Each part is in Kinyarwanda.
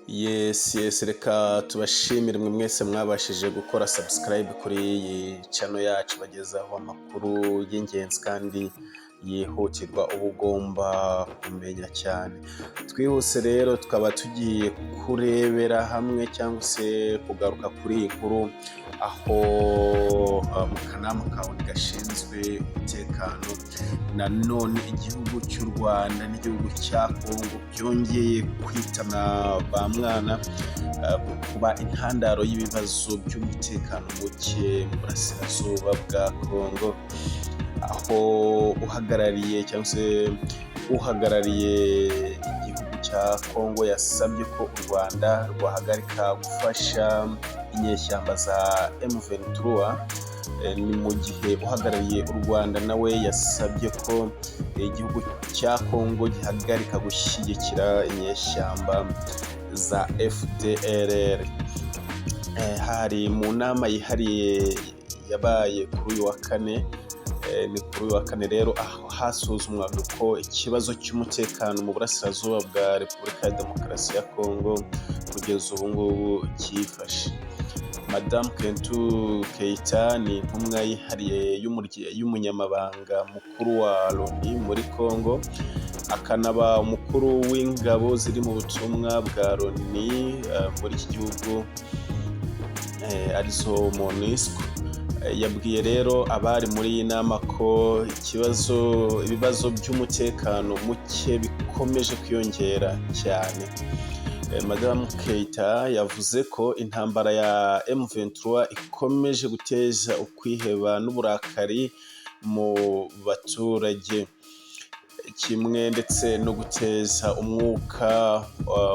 Yes, reka tubashimire mwe mwese mwabashije gukora subscribe kuri iyi channel yacu bagezaho amakuru y'ingenzi kandi yihutirwa uba ugomba kumenya cyane. Twihuse rero tukaba tugiye kurebera hamwe cyangwa se kugaruka kuri iyi nkuru aho mu kanama ka LONI gashinzwe umutekano nanone igihugu cy'u Rwanda n'igihugu cya Congo byongeye kwitana ba mwana kuba intandaro y'ibibazo by'umutekano muke mu burasirazuba bwa Congo, aho uhagarariye cyangwa se uhagarariye igihugu cya Congo yasabye ko u Rwanda rwahagarika gufasha inyeshyamba za M23, ni mu gihe uhagarariye u Rwanda nawe yasabye ko igihugu cya Congo gihagarika gushyigikira inyeshyamba za FDLR. Hari mu nama yihariye yabaye kuri uyu wa kane, ni kuri uyu wa kane rero aho hasuzumwaga ko ikibazo cy'umutekano mu burasirazuba bwa Repubulika ya Demokarasi ya Congo kugeza ubu ngubu cyifashe. Madamu Bentou Keita ni intumwa yihariye y'umunyamabanga mukuru wa LONI muri Congo, akanaba umukuru w'ingabo ziri mu butumwa bwa LONI muri iki gihugu arizo MONUSCO. Yabwiye rero abari muri iyi nama ko ibibazo by'umutekano muke bikomeje kwiyongera cyane. Madamu Keita yavuze ko intambara ya M23 ikomeje guteza ukwiheba n'uburakari mu baturage, kimwe ndetse no guteza umwuka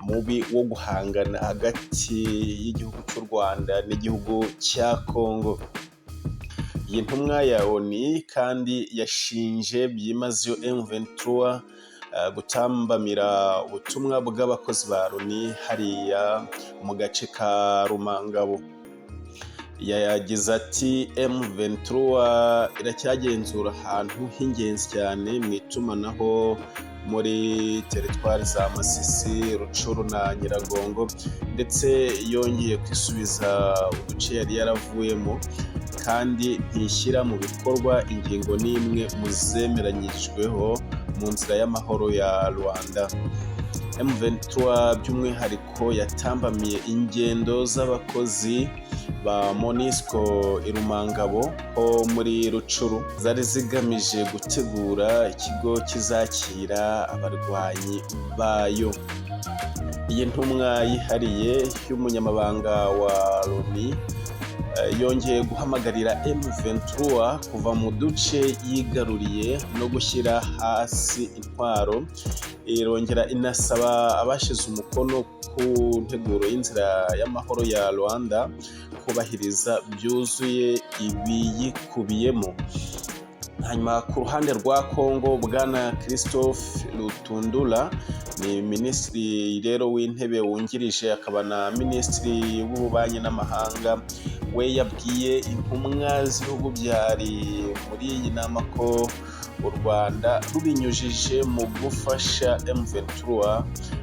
mubi wo guhangana hagati y'igihugu cy'u Rwanda n'igihugu cya Congo. Iyi ntumwa ya LONI kandi yashinje byimazeyo M23 gutambamira ubutumwa bw'abakozi ba LONI hariya mu gace ka Rumangabo. Yagize ati M23 iracyagenzura ahantu h'ingenzi cyane mu itumanaho muri teritwari za Masisi, Rucuru na Nyiragongo, ndetse yongeye kwisubiza uduce yari yaravuyemo kandi ntishyira mu bikorwa ingingo n'imwe mu zemeranyijweho mu nzira y'amahoro ya Rwanda. M23 by'umwihariko yatambamiye ingendo z'abakozi ba MONUSCO i Rumangabo ho muri Rucuru zari zigamije gutegura ikigo kizakira abarwanyi bayo. Iyi ntumwa yihariye y'umunyamabanga wa LONI yongeye guhamagarira M23 kuva mu duce yigaruriye no gushyira hasi intwaro. Irongera inasaba abashize umukono ku nteguro y'inzira y'amahoro ya Rwanda kubahiriza byuzuye ibiyikubiyemo. Hanyuma ku ruhande rwa Congo, Bwana Christophe Lutundula ni minisitiri rero w'intebe wungirije akaba na minisitiri w'ububanyi n'amahanga, we yabwiye intumwa z'ibihugu byari muri iyi nama ko u Rwanda rubinyujije mu gufasha M23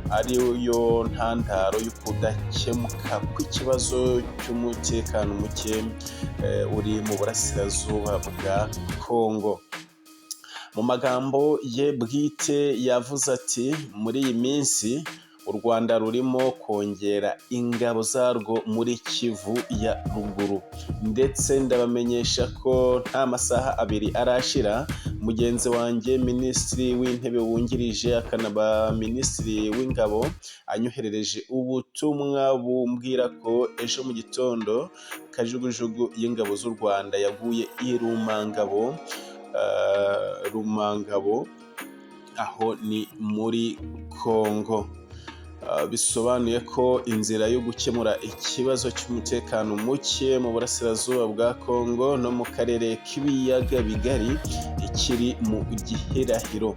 ari yo ntandaro yo kudakemuka kw'ikibazo cy'umutekano muke uri mu burasirazuba bwa Congo. Mu magambo ye bwite yavuze ati muri iyi minsi u Rwanda rurimo kongera ingabo zarwo muri Kivu ya ruguru, ndetse ndabamenyesha ko nta masaha abiri arashira mugenzi wanjye minisitiri w'intebe wungirije akanaba minisitiri w'ingabo anyoherereje ubutumwa bumbwira ko ejo mu gitondo kajugujugu y'ingabo z'u Rwanda yaguye i Rumangabo aho ni muri Congo. Bisobanuye ko inzira yo gukemura ikibazo cy'umutekano muke mu burasirazuba bwa Congo no mu karere k'ibiyaga bigari ikiri mu gihirahiro,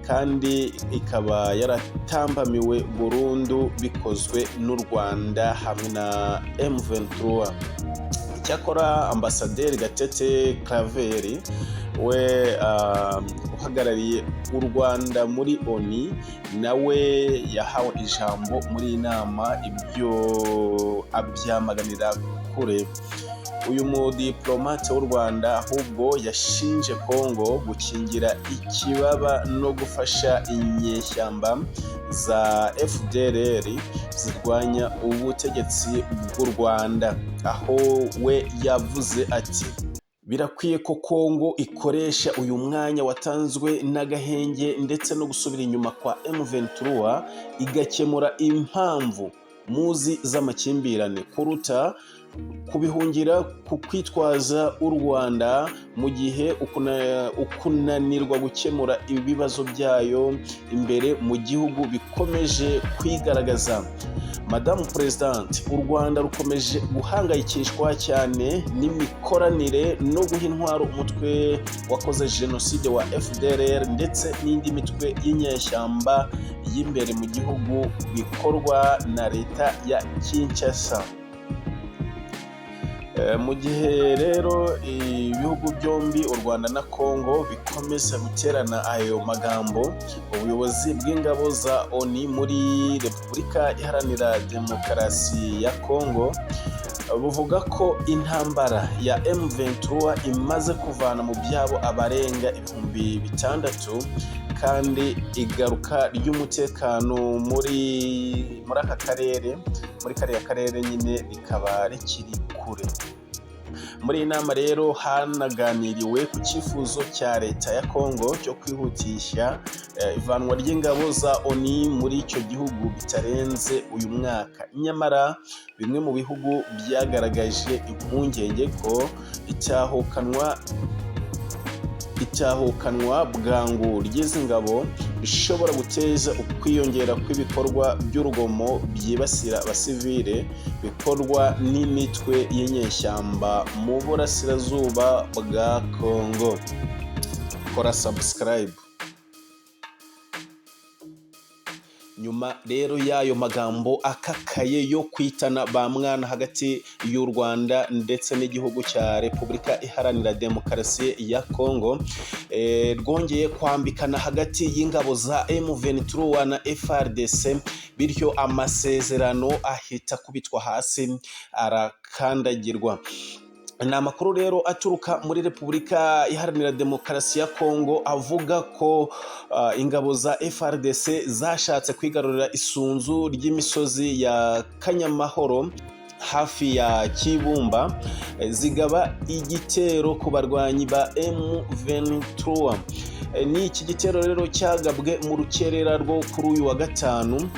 kandi ikaba yaratambamiwe burundu bikozwe n'u Rwanda hamwe na M23. Icyakora Ambasaderi Gatete Claver we uhagarariye u Rwanda muri ONI, nawe yahawe ijambo muri iyi nama, ibyo abyamaganira kure. Uyu mudiplomate w'u Rwanda ahubwo yashinje Congo gukingira ikibaba no gufasha inyeshyamba za FDLR zirwanya ubutegetsi bw'u Rwanda, aho we yavuze ati birakwiye ko Congo ikoresha uyu mwanya watanzwe n'agahenge ndetse no gusubira inyuma kwa M23 igakemura impamvu muzi z'amakimbirane kuruta kubihungira ku kwitwaza u Rwanda mu gihe ukunanirwa gukemura ibibazo byayo imbere mu gihugu bikomeje kwigaragaza. Madamu President, u Rwanda rukomeje guhangayikishwa cyane n'imikoranire no guha intwaro umutwe wakoze jenoside wa FDLR ndetse n'indi mitwe y'inyeshyamba y'imbere mu gihugu bikorwa na leta ya Kinshasa. Mu gihe rero ibihugu byombi u Rwanda na Congo bikomeza guterana ayo magambo, ubuyobozi bw'ingabo za ONI muri Repubulika Iharanira Demokarasi ya Congo buvuga ko intambara ya M23 imaze kuvana mu byabo abarenga 6,000 kandi igaruka ry'umutekano muri aka karere, muri kariya karere nyine rikaba rikiri kure. Muri iyi nama rero hanaganiriwe ku cyifuzo cya leta ya Congo cyo kwihutisha ivanwa ry'ingabo za ONI muri icyo gihugu bitarenze uyu mwaka. Nyamara bimwe mu bihugu byagaragaje impungenge ko itahukanwa bwangu ry'izi ngabo bishobora guteza ukwiyongera kw'ibikorwa by'urugomo byibasira abasivile bikorwa n'imitwe y'inyeshyamba mu burasirazuba bwa Congo. Kora subscribe. Nyuma rero y'ayo magambo akakaye yo kwitana ba mwana hagati y'u Rwanda ndetse n'igihugu cya Repubulika Iharanira Demokarasi ya Congo, rwongeye kwambikana hagati y'ingabo za M23 na FARDC, bityo amasezerano ahita kubitwa hasi arakandagirwa. Ni amakuru rero aturuka muri Repubulika Iharanira Demokarasi ya Congo avuga ko ingabo za FARDC zashatse kwigarurira isunzu ry'imisozi ya Kanyamahoro hafi ya Kibumba, zigaba igitero ku barwanyi ba M23. Ni iki gitero rero cyagabwe mu rukerera rwo kuri uyu wa gatanu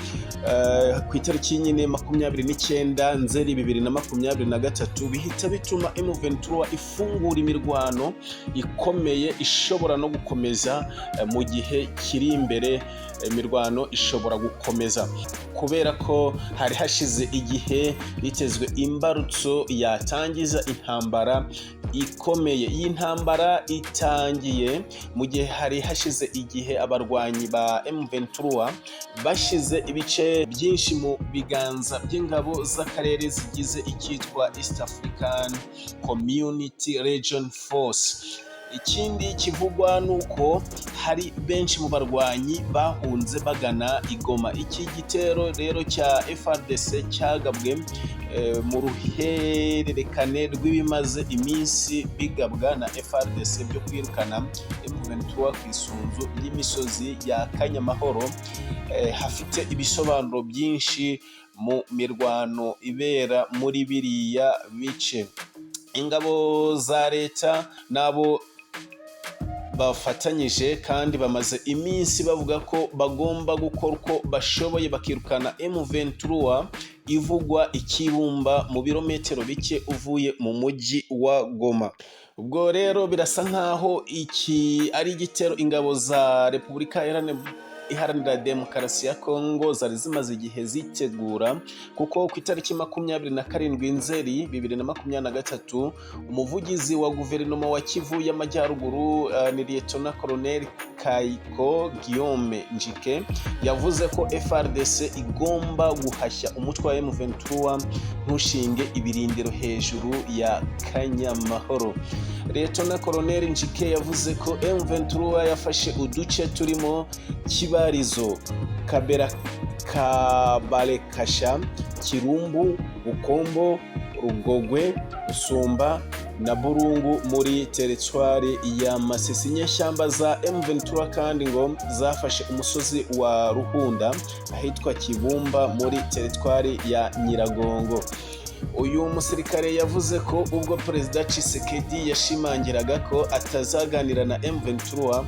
ku itariki nyine 29 Nzeri 2023, bihita bituma M23 ifungura imirwano ikomeye ishobora no gukomeza mu gihe kiri imbere. Imirwano ishobora gukomeza kubera ko hari hashize igihe bitezwe imbarutso yatangiza intambara ikomeye. Iyi ntambara itangiye mu gihe hari hashize igihe abarwanyi ba M23 bashize ibice byinshi mu biganza by'ingabo z'akarere zigize icyitwa East African Community Region Force. Ikindi kivugwa nuko hari benshi mu barwanyi bahunze bagana igoma. Iki gitero rero cya FARDC cyagabwe mu ruhererekane rw'ibimaze iminsi bigabwa na FARDC byo kwirukana M23 ku isunzu ry'imisozi ya Kanyamahoro, hafite ibisobanuro byinshi mu mirwano ibera muri biriya bice. Ingabo za leta nabo bafatanyije kandi bamaze iminsi bavuga ko bagomba gukora uko bashoboye bakirukana M23 ivugwa ikibumba mu birometero bike uvuye mu mujyi wa Goma. Ubwo rero birasa nkaho iki ari igitero ingabo za Repubulika Iharanira Iharanira Demokarasi ya Kongo zari zimaze igihe zitegura, kuko ku itariki 27 Nzeri 2023 umuvugizi wa guverinoma wa Kivu y'Amajyaruguru ni Lieutenant Colonel Kayiko Guillaume Njike yavuze ko FARDC igomba guhashya umutwe wa M23 ntushinge ibirindiro hejuru ya Kanyamahoro. Lieutenant Colonel Njike yavuze ko M23 yafashe uduce turimo Kibarizo, Kabarekasha, Kirumbu, Bukombo, Rugogwe, Usumba na Burungu muri teritwari ya Masisi. Inyeshyamba za M23 kandi ngo zafashe umusozi wa Ruhunda ahitwa Kibumba muri teritwari ya Nyiragongo. Uyu musirikare yavuze ko ubwo Perezida Tshisekedi yashimangiraga ko atazaganira na M23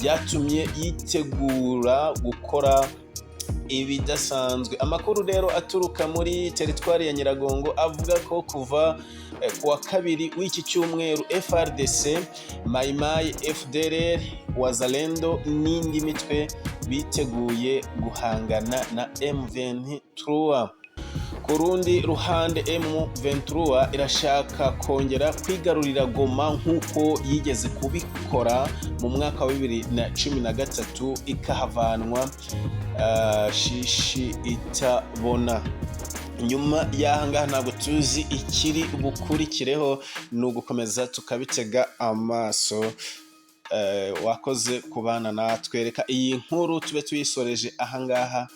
byatumye yitegura gukora ibidasanzwe. Amakuru rero aturuka muri teritwari ya Nyiragongo avuga ko kuva kuwa kabiri w'iki cyumweru FARDC, Maimai, FDLR, Wazalendo n'indi mitwe biteguye guhangana na M23. Ku rundi ruhande M23 irashaka kongera kwigarurira Goma nk'uko yigeze kubikora mu mwaka wa 2013 ikahavanwa shishi itabona. Nyuma y'ahangaha ntabwo tuzi ikiri bukurikireho, ni ugukomeza tukabitega amaso. Wakoze kubana natwe, reka iyi nkuru tube tuyisoreje ahangaha.